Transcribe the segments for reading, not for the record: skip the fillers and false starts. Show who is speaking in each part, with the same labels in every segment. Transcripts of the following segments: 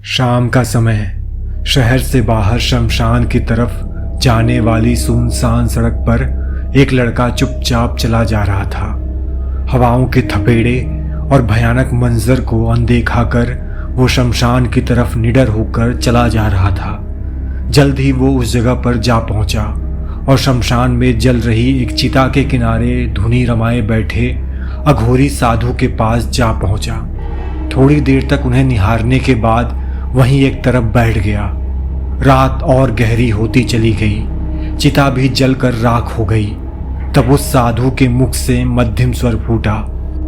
Speaker 1: शाम का समय, शहर से बाहर शमशान की तरफ जाने वाली सुनसान सड़क पर एक लड़का चुपचाप चला जा रहा था। हवाओं के थपेड़े और भयानक मंजर को अनदेखा कर वो शमशान की तरफ निडर होकर चला जा रहा था। जल्द ही वो उस जगह पर जा पहुंचा और शमशान में जल रही एक चिता के किनारे धुनी रमाए बैठे अघोरी साधु के पास जा पहुंचा। थोड़ी देर तक उन्हें निहारने के बाद वहीं एक तरफ बैठ गया। रात और गहरी होती चली गई, चिता भी जलकर राख हो गई। तब उस साधु के मुख से मध्यम स्वर फूटा।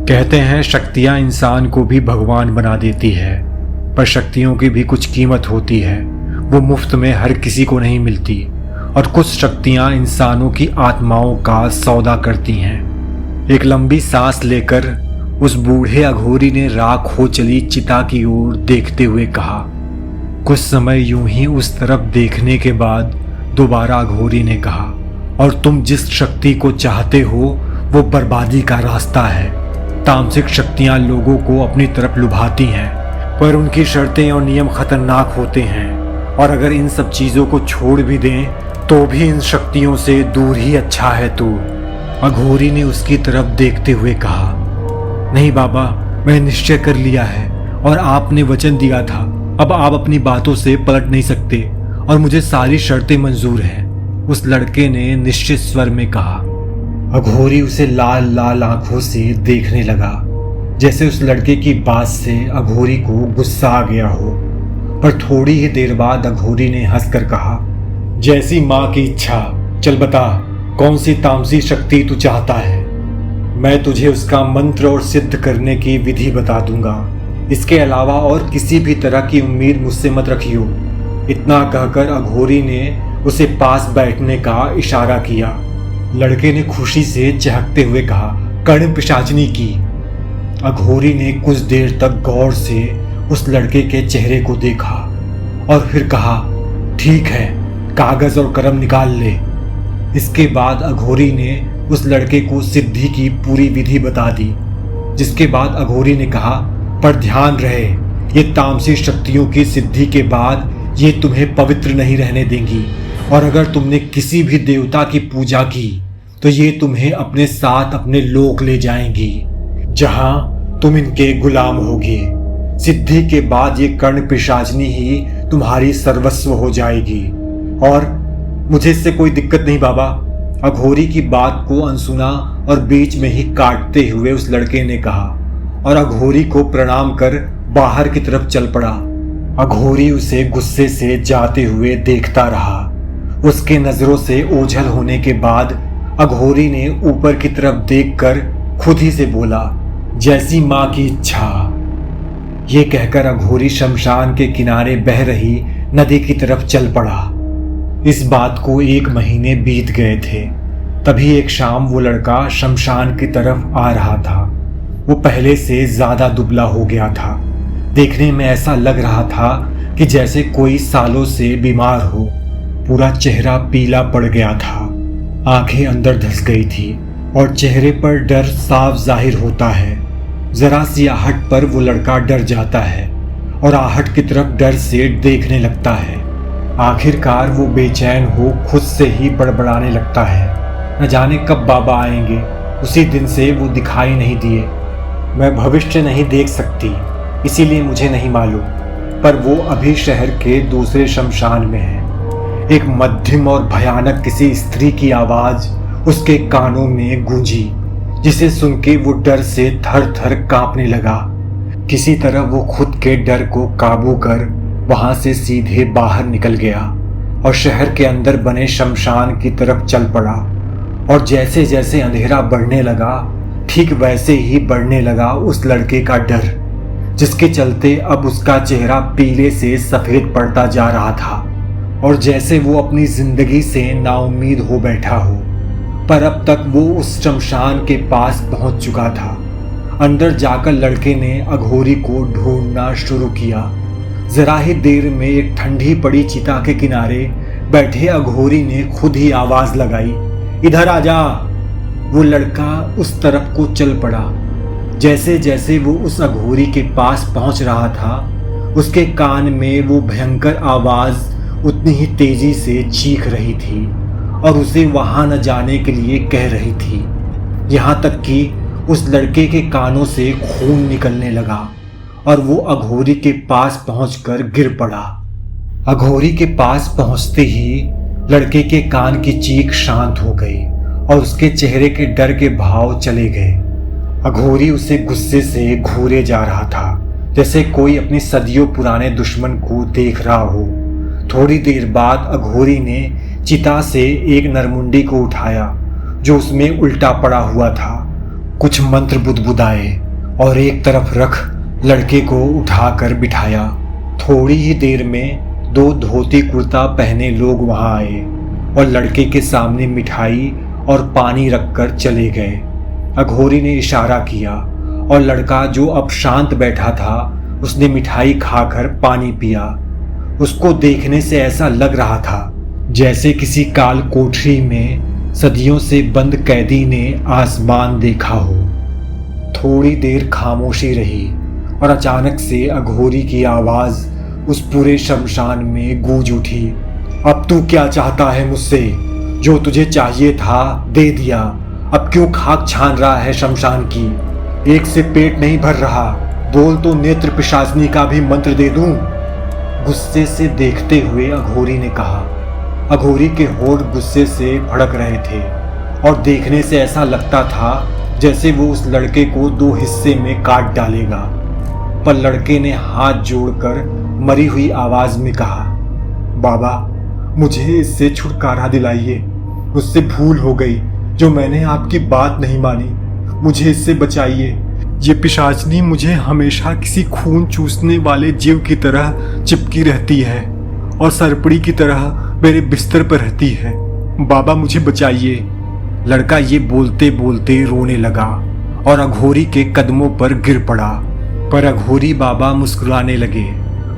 Speaker 1: कहते हैं शक्तियां इंसान को भी भगवान बना देती है, पर शक्तियों की भी कुछ कीमत होती है। वो मुफ्त में हर किसी को नहीं मिलती और कुछ शक्तियां इंसानों की आत्माओं का सौदा करती हैं। एक लंबी सांस लेकर उस बूढ़े अघोरी ने राख हो चली चिता की ओर देखते हुए कहा। कुछ समय यूं ही उस तरफ देखने के बाद दोबारा अघोरी ने कहा, और तुम जिस शक्ति को चाहते हो वो बर्बादी का रास्ता है। तामसिक शक्तियां लोगों को अपनी तरफ लुभाती हैं, पर उनकी शर्तें और नियम खतरनाक होते हैं, और अगर इन सब चीजों को छोड़ भी दें तो भी इन शक्तियों से दूर ही अच्छा है तू। अघोरी ने उसकी तरफ देखते हुए कहा, नहीं बाबा, मैं निश्चय कर लिया है और आपने वचन दिया था। अब आप अपनी बातों से पलट नहीं सकते और मुझे सारी शर्तें मंजूर हैं, उस लड़के ने निश्चित स्वर में कहा। अघोरी उसे लाल लाल आंखों से देखने लगा, जैसे उस लड़के की बात से अघोरी को गुस्सा आ गया हो। पर थोड़ी ही देर बाद अघोरी ने हंसकर कहा, जैसी माँ की इच्छा, चल बता कौन सी तामसी शक्ति तू चाहता है। मैं तुझे उसका मंत्र और सिद्ध करने की विधि बता दूंगा। इसके अलावा और किसी भी तरह की उम्मीद मुझसे मत रखियो। इतना कहकर अघोरी ने उसे पास बैठने का इशारा किया। लड़के ने खुशी से चहकते हुए कहा, कर्ण पिशाचनी की। अघोरी ने कुछ देर तक गौर से उस लड़के के चेहरे को देखा और फिर कहा, ठीक है, कागज और कलम निकाल ले। इसके बाद अघोरी ने उस लड़के को सिद्धि की पूरी विधि बता दी, जिसके बाद अघोरी ने कहा, पर ध्यान रहे, ये तामसी शक्तियों की सिद्धि के बाद ये तुम्हें पवित्र नहीं रहने देंगी, और अगर तुमने किसी भी देवता की पूजा की तो ये तुम्हें अपने साथ अपने लोक ले जाएंगी, जहां तुम इनके गुलाम होगे। सिद्धि के बाद ये कर्ण पिशाचनी ही तुम्हारी सर्वस्व हो जाएगी, और मुझे इससे कोई दिक्कत नहीं बाबा। अघोरी की बात को अनसुना और बीच में ही काटते हुए उस लड़के ने कहा, और अघोरी को प्रणाम कर बाहर की तरफ चल पड़ा। अघोरी उसे गुस्से से जाते हुए देखता रहा। उसके नजरों से ओझल होने के बाद अघोरी ने ऊपर की तरफ देखकर खुद ही से बोला, जैसी माँ की इच्छा। ये कहकर अघोरी शमशान के किनारे बह रही नदी की तरफ चल पड़ा। इस बात को 1 महीने बीत गए थे। तभी एक शाम वो लड़का शमशान की तरफ आ रहा था। वो पहले से ज्यादा दुबला हो गया था। देखने में ऐसा लग रहा था कि जैसे कोई सालों से बीमार हो। पूरा चेहरा पीला पड़ गया था, आंखें अंदर धंस गई थी और चेहरे पर डर साफ जाहिर होता है। जरा सी आहट पर वो लड़का डर जाता है और आहट की तरफ डर से देखने लगता है। आखिरकार वो बेचैन हो खुद से ही बड़बड़ाने लगता है, न जाने कब बाबा आएंगे। उसी दिन से वो दिखाई नहीं दिए। मैं भविष्य नहीं देख सकती, इसीलिए मुझे नहीं मालूम, पर वो अभी शहर के दूसरे शमशान में है। एक मध्यम और भयानक किसी स्त्री की आवाज उसके कानों में गूंजी, जिसे सुन के वो डर से थर थर कांपने लगा। किसी तरह वो खुद के डर को काबू कर वहां से सीधे बाहर निकल गया और शहर के अंदर बने शमशान की तरफ चल पड़ा। और जैसे जैसे अंधेरा बढ़ने लगा, ठीक वैसे ही बढ़ने लगा उस लड़के का डर, जिसके चलते अब उसका चेहरा पीले से सफेद पड़ता जा रहा था और जैसे वो अपनी जिंदगी से नाउम्मीद हो बैठा हो। पर अब तक वो उस शमशान के पास पहुंच चुका था। अंदर जाकर लड़के ने अघोरी को ढूंढना शुरू किया। जरा ही देर में एक ठंडी पड़ी चिता के किनारे बैठे अघोरी ने खुद ही आवाज लगाई, इधर आ जा। वो लड़का उस तरफ को चल पड़ा। जैसे जैसे वो उस अघोरी के पास पहुंच रहा था, उसके कान में वो भयंकर आवाज उतनी ही तेजी से चीख रही थी और उसे वहां न जाने के लिए कह रही थी। यहाँ तक कि उस लड़के के कानों से खून निकलने लगा और वो अघोरी के पास पहुंचकर गिर पड़ा। अघोरी के पास पहुंचते ही लड़के के कान की चीख शांत हो गई और उसके चेहरे के डर के भाव चले गए। अघोरी उसे गुस्से से घूरे जा रहा था, जैसे कोई अपने सदियों पुराने दुश्मन को देख रहा हो। थोड़ी देर बाद अघोरी ने चिता से एक नरमुंडी को उठाया जो उसमें उल्टा पड़ा हुआ था। कुछ मंत्र बुदबुदाए और एक तरफ रख लड़के को उठाकर बिठाया। थोड़ी ही देर में 2 धोती कुर्ता पहने लोग वहां आए और लड़के के सामने मिठाई और पानी रखकर चले गए। अघोरी ने इशारा किया और लड़का जो अब शांत बैठा था उसने मिठाई खाकर पानी पिया। उसको देखने से ऐसा लग रहा था जैसे किसी काल कोठरी में सदियों से बंद कैदी ने आसमान देखा हो। थोड़ी देर खामोशी रही और अचानक से अघोरी की आवाज उस पूरे शमशान में गूंज उठी। अब तू क्या चाहता है मुझसे? जो तुझे चाहिए था दे दिया, अब क्यों खाक छान रहा है शमशान की? एक से पेट नहीं भर रहा, बोल तो नेत्र पिशाचनी का भी मंत्र दे दूं? गुस्से से देखते हुए अघोरी ने कहा। अघोरी के होठ गुस्से से भड़क रहे थे और देखने से ऐसा लगता था जैसे वो उस लड़के को 2 हिस्से में काट डालेगा। पर लड़के ने हाथ जोड़कर मरी हुई आवाज में कहा, बाबा मुझे इससे छुटकारा दिलाइए। मुझसे भूल हो गई जो मैंने आपकी बात नहीं मानी। मुझे इससे बचाइए। ये पिशाचनी मुझे हमेशा किसी खून चूसने वाले जीव की तरह चिपकी रहती है और सरपड़ी की तरह मेरे बिस्तर पर रहती है। बाबा मुझे बचाइए। लड़का ये बोलते बोलते रोने लगा और अघोरी के कदमों पर गिर पड़ा। पर अघोरी बाबा मुस्कुराने लगे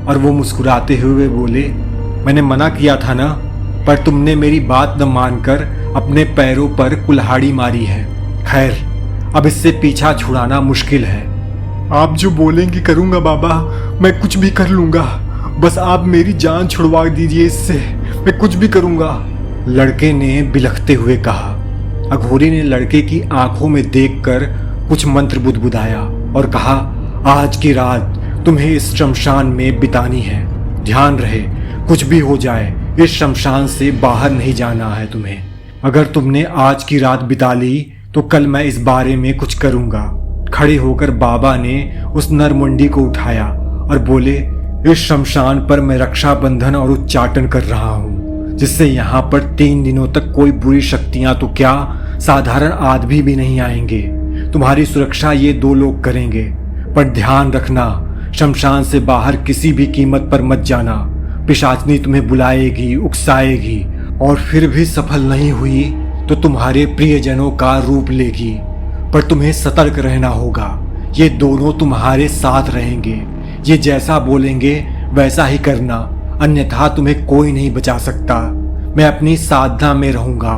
Speaker 1: और वो मुस्कुराते हुए बोले, मैंने मना किया था ना, पर तुमने मेरी बात न मानकर अपने पैरों पर कुल्हाड़ी मारी है। खैर अब इससे पीछा छुड़ाना मुश्किल है। आप जो बोलेंगे करूंगा बाबा, मैं कुछ भी कर लूंगा। बस आप मेरी जान छुड़वा दीजिए, इससे मैं कुछ भी करूंगा। लड़के ने बिलखते हुए कहा। अघोरी ने लड़के की आंखों में देखकर कुछ मंत्र बुदबुदाया और कहा, आज की रात तुम्हें इस शमशान में बितानी है। ध्यान रहे कुछ भी हो जाए इस शमशान से बाहर नहीं जाना है तुम्हें। अगर तुमने आज की रात बिता ली तो कल मैं इस बारे में कुछ करूंगा। खड़े होकर बाबा ने उस नरमुंडी को उठाया और बोले, इस शमशान पर मैं रक्षाबंधन और उच्चाटन कर रहा हूँ, जिससे यहाँ पर 3 दिनों तक कोई बुरी शक्तियां तो क्या साधारण आदमी भी नहीं आएंगे। तुम्हारी सुरक्षा ये 2 लोग करेंगे, पर ध्यान रखना शमशान से बाहर किसी भी कीमत पर मत जाना। पिशाचनी तुम्हें बुलाएगी, उकसाएगी और फिर भी सफल नहीं हुई तो तुम्हारे प्रियजनों का रूप लेगी। पर तुम्हें सतर्क रहना होगा। ये दोनों तुम्हारे साथ रहेंगे। ये जैसा बोलेंगे वैसा ही करना, अन्यथा तुम्हें कोई नहीं बचा सकता। मैं अपनी साधना में रहूंगा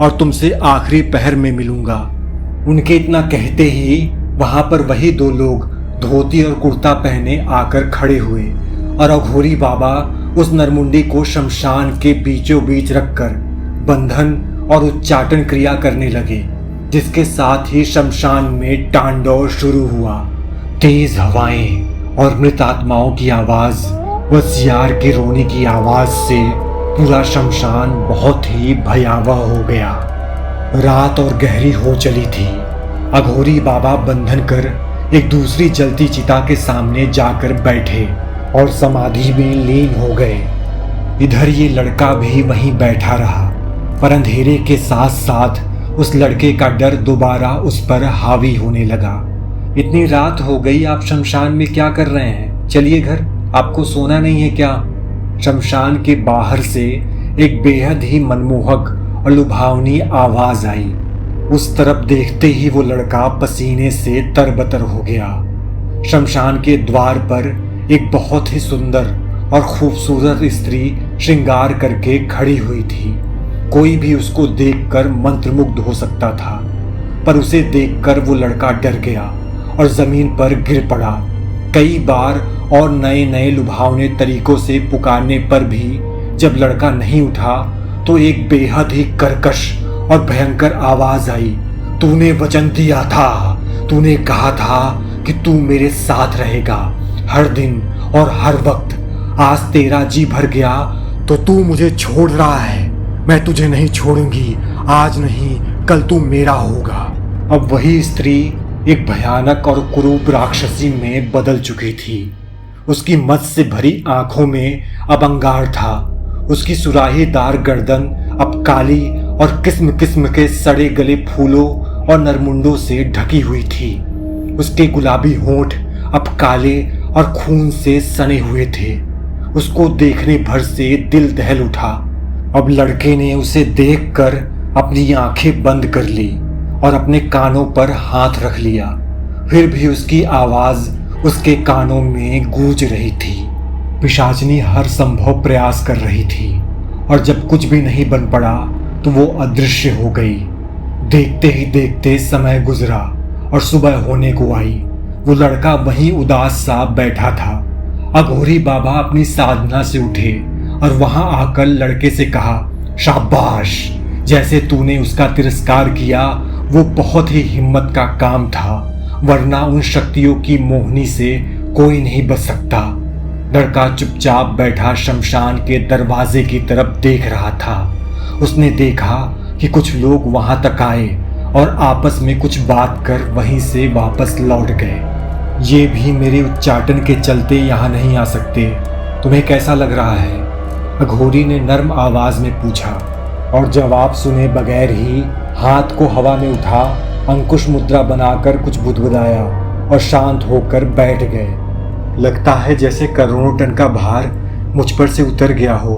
Speaker 1: और तुमसे आखिरी पहर में मिलूंगा। उनके इतना कहते ही वहां पर वही 2 लोग धोती और कुर्ता पहने आकर खड़े हुए और अघोरी बाबा उस नरमुंडी को शमशान के बीचों बीच रखकर बंधन और उच्चाटन क्रिया करने लगे, जिसके साथ ही शमशान में तांडव शुरू हुआ। तेज हवाएं और मृत आत्माओं की आवाज व सियार के रोने की आवाज से पूरा शमशान बहुत ही भयावह हो गया। रात और गहरी हो चली थी। अघोरी बाबा बंधन कर एक दूसरी जलती चिता के सामने जाकर बैठे और समाधि में लीन हो गए। इधर ये लड़का भी वहीं बैठा रहा, पर अंधेरे के साथ साथ उस लड़के का डर दोबारा उस पर हावी होने लगा। इतनी रात हो गई, आप शमशान में क्या कर रहे हैं? चलिए घर, आपको सोना नहीं है क्या? शमशान के बाहर से एक बेहद ही मनमोहक और लुभावनी आवाज आई। उस तरफ देखते ही वो लड़का पसीने से तरबतर हो गया। शमशान के द्वार पर एक बहुत ही सुंदर और खूबसूरत स्त्री श्रृंगार करके खड़ी हुई थी। कोई भी उसको देखकर मंत्रमुग्ध हो सकता था, पर उसे देखकर वो लड़का डर गया और जमीन पर गिर पड़ा। कई बार और नए नए लुभावने तरीकों से पुकारने पर भी जब लड़का नहीं उठा तो एक बेहद ही कर्कश और भयंकर आवाज आई। तूने वचन दिया था, तूने कहा था कि तू मेरे साथ रहेगा हर दिन और हर वक्त। आज तेरा जी भर गया तो तू मुझे छोड़ रहा है। मैं तुझे नहीं छोड़ूंगी, आज नहीं कल तू मेरा होगा। अब वही स्त्री एक भयानक और कुरूप राक्षसी में बदल चुकी थी। उसकी मद से भरी आंखों में अब अंगार था। उसकी सुराहीदार गर्दन अब काली और किस्म किस्म के सड़े गले फूलों और नरमुंडों से ढकी हुई थी। उसके गुलाबी होंठ अब काले और खून से सने हुए थे। उसको देखने भर से दिल दहल उठा। अब लड़के ने उसे देखकर अपनी आंखें बंद कर ली और अपने कानों पर हाथ रख लिया। फिर भी उसकी आवाज उसके कानों में गूंज रही थी। पिशाचनी हर संभव प्रयास कर रही थी और जब कुछ भी नहीं बन पड़ा तो वो अदृश्य हो गई। देखते ही देखते समय गुजरा और सुबह होने को आई। वो लड़का वहीं उदास सा बैठा था। अघोरी बाबा अपनी साधना से उठे और वहां आकर लड़के से कहा, शाबाश, जैसे तूने उसका तिरस्कार किया वो बहुत ही हिम्मत का काम था, वरना उन शक्तियों की मोहनी से कोई नहीं बच सकता। लड़का चुपचाप बैठा शमशान के दरवाजे की तरफ देख रहा था। उसने देखा कि कुछ लोग वहां तक आए और आपस में कुछ बात कर वहीं से वापस लौट गए। ये भी मेरे उच्चाटन के चलते यहाँ नहीं आ सकते, तुम्हें कैसा लग रहा है? अघोरी ने नर्म आवाज में पूछा और जवाब सुने बगैर ही हाथ को हवा में उठा अंकुश मुद्रा बनाकर कुछ बुदबुदाया और शांत होकर बैठ गए। लगता है जैसे करोड़ों टन का भार मुझ पर से उतर गया हो।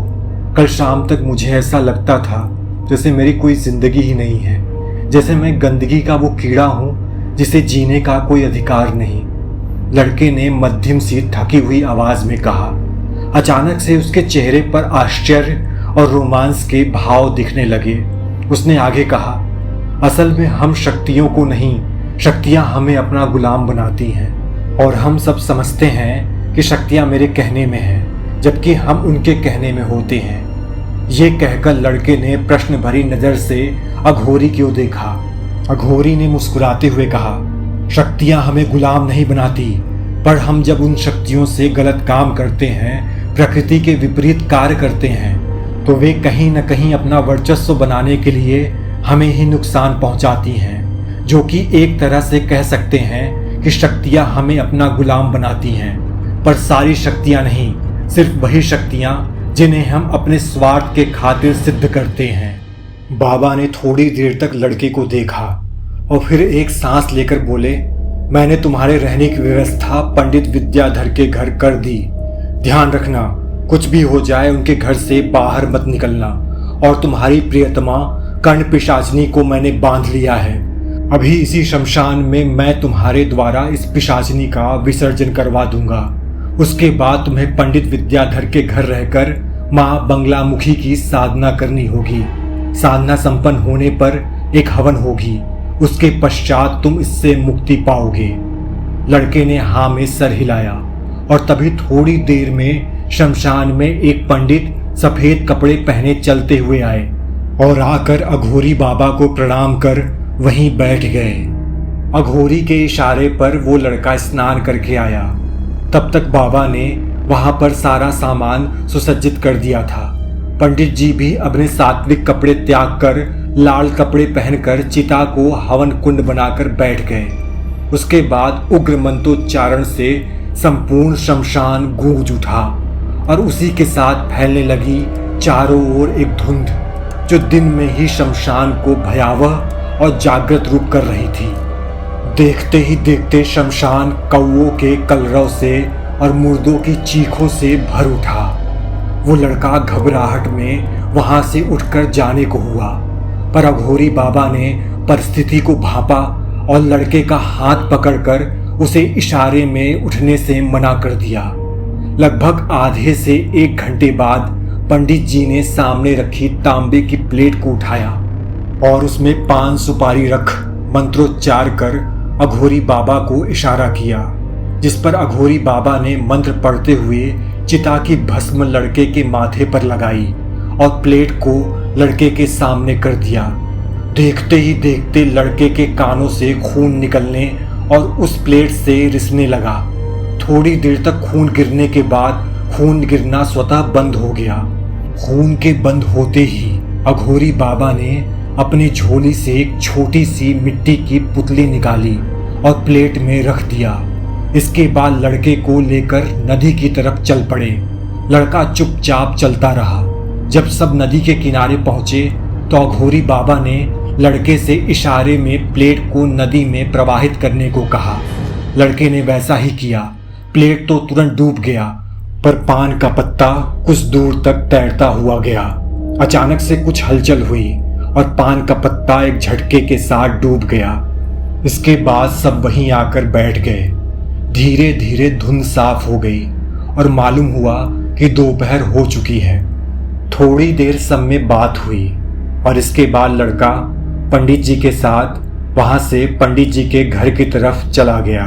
Speaker 1: कल शाम तक मुझे ऐसा लगता था जैसे मेरी कोई जिंदगी ही नहीं है, जैसे मैं गंदगी का वो कीड़ा हूँ जिसे जीने का कोई अधिकार नहीं। लड़के ने मध्यम सी थकी हुई आवाज में कहा। अचानक से उसके चेहरे पर आश्चर्य और रोमांस के भाव दिखने लगे। उसने आगे कहा, असल में हम शक्तियों को नहीं, शक्तियां हमें अपना गुलाम बनाती हैं और हम सब समझते हैं कि शक्तियां मेरे कहने में हैं, जबकि हम उनके कहने में होते हैं। ये कहकर लड़के ने प्रश्न भरी नजर से अघोरी की ओर देखा। अघोरी ने मुस्कुराते हुए कहा, शक्तियां हमें गुलाम नहीं बनाती, पर हम जब उन शक्तियों से गलत काम करते हैं, प्रकृति के विपरीत कार्य करते हैं, तो वे कहीं न कहीं अपना वर्चस्व बनाने के लिए हमें ही नुकसान पहुंचाती हैं। जो कि एक तरह से कह सकते हैं कि शक्तियां हमें अपना गुलाम बनाती हैं, पर सारी शक्तियां नहीं, सिर्फ वही शक्तियां जिन्हें हम अपने स्वार्थ के खातिर सिद्ध करते हैं। बाबा ने थोड़ी देर तक लड़के को देखा और फिर एक सांस लेकर बोले, मैंने तुम्हारे रहने की व्यवस्था पंडित विद्याधर के घर कर दी। ध्यान रखना, कुछ भी हो जाए उनके घर से बाहर मत निकलना। और तुम्हारी प्रियतमा कर्ण पिशाचनी को मैंने बांध लिया है। अभी इसी शमशान में मैं तुम्हारे द्वारा इस पिशाचनी का विसर्जन करवा दूंगा। उसके बाद तुम्हें पंडित विद्याधर के घर रहकर माँ बंगलामुखी की साधना करनी होगी। साधना संपन्न होने पर एक हवन होगी, उसके पश्चात तुम इससे मुक्ति पाओगे। लड़के ने हाँ में सर हिलाया और तभी थोड़ी देर में शमशान में एक पंडित सफेद कपड़े पहने चलते हुए आए और आकर अघोरी बाबा को प्रणाम कर वहीं बैठ गए। अघोरी के इशारे पर वो लड़का स्नान करके आया। तब तक बाबा ने वहां पर सारा सामान सुसज्जित कर दिया था। पंडित जी भी अपने सात्विक कपड़े त्याग कर लाल कपड़े पहनकर चिता को हवन कुंड बनाकर बैठ गए। उसके बाद उग्र मंत्रोच्चारण से संपूर्ण शमशान गूंज उठा और उसी के साथ फैलने लगी चारों ओर एक धुंध, जो दिन में ही शमशान को भयावह और जागृत रूप कर रही थी। देखते ही देखते शमशान कौओं के कलरव से और मुर्दों की चीखों से भर उठा। वो लड़का घबराहट में वहां से उठकर जाने को हुआ, पर अघोरी बाबा ने परिस्थिति को भांपा और लड़के का हाथ पकड़कर उसे इशारे में उठने से मना कर दिया। लगभग आधे से 1 घंटे बाद पंडित जी ने सामने रखी तांबे की प्लेट को उठाया और उसमें पान सुपारी रख मंत्रोच्चार कर अघोरी बाबा को इशारा किया। जिस पर अघोरी बाबा ने मंत्र पढ़ते हुए चिता की भस्म लड़के के माथे पर लगाई और प्लेट को लड़के के सामने कर दिया। देखते ही देखते लड़के के कानों से खून निकलने और उस प्लेट से रिसने लगा। थोड़ी देर तक खून गिरने के बाद खून गिरना स्वतः बंद हो गया। खून के बंद होते ही अघोरी बाबा ने अपनी झोली से एक छोटी सी मिट्टी की पुतली निकाली और प्लेट में रख दिया। इसके बाद लड़के को लेकर नदी की तरफ चल पड़े। लड़का चुपचाप चलता रहा। जब सब नदी के किनारे पहुंचे तो अघोरी बाबा ने लड़के से इशारे में प्लेट को नदी में प्रवाहित करने को कहा। लड़के ने वैसा ही किया। प्लेट तो तुरंत डूब गया, पर पान का पत्ता कुछ दूर तक तैरता हुआ गया। अचानक से कुछ हलचल हुई और पान का पत्ता एक झटके के साथ डूब गया। इसके बाद सब वहीं आकर बैठ गए। धीरे धीरे धुंध साफ हो गई और मालूम हुआ कि दोपहर हो चुकी है। थोड़ी देर सब में बात हुई और इसके बाद लड़का पंडित जी के साथ वहां से पंडित जी के घर की तरफ चला गया।